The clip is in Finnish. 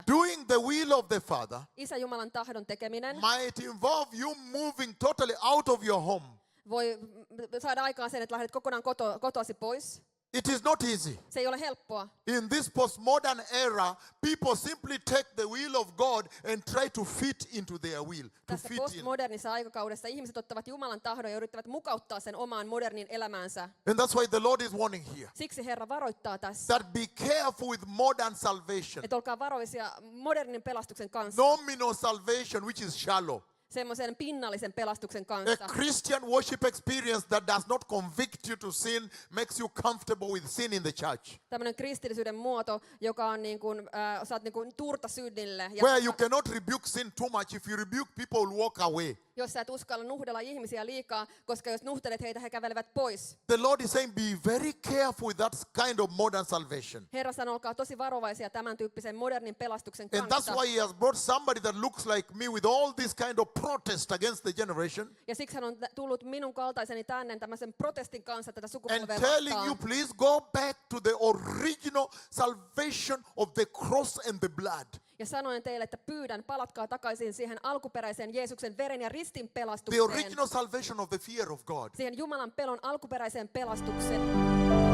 doing the will of the Father Isä Jumalan tahdon tekeminen might involve you moving totally out of your home. voi saada aikaan sen, että lähdet kokonaan kotoasi pois. It is not easy. Se ei ole helppoa. In this postmodern era, people simply take the will of God and try to fit into their will. To Tässä fit in. postmodernissa aikakaudessa ihmiset ottavat Jumalan tahdon ja yrittävät mukauttaa sen omaan modernin elämäänsä. And that's why the Lord is warning here. Siksi Herra varoittaa tässä, That be careful with modern salvation. että olkaa varoisia modernin pelastuksen kanssa. Nominal salvation, which is shallow. Semmoisen pinnallisen pelastuksen A kanssa. Christian worship experience that does not convict you to sin makes you comfortable with sin in the church. Tämmöinen kristillisyyden muoto, joka on niin kuin, saat niin kuin turta synnille. Ja Where you cannot rebuke sin too much. If you rebuke, people will walk away. jos sä et uskalla nuhdella ihmisiä liikaa, koska jos nuhtelet heitä, he kävelevät pois. The Lord is saying, be very careful with that kind of modern salvation. Herra sanoo, olkaa tosi varovaisia tämän tyyppisen modernin pelastuksen And that's kanssa. why he has brought somebody that looks like me with all this kind of protest against the generation. Ja siksi hän on tullut minun kaltaiseni tänne tämmöisen protestin kanssa tätä And sukupolvea telling you, vastaan. please go back to the original salvation of the cross and the blood. Ja sanoin teille, että pyydän, palatkaa takaisin siihen alkuperäiseen Jeesuksen veren ja ristin The pelastukseen. original salvation of the fear of God. Siihen Jumalan pelon alkuperäiseen pelastukseen.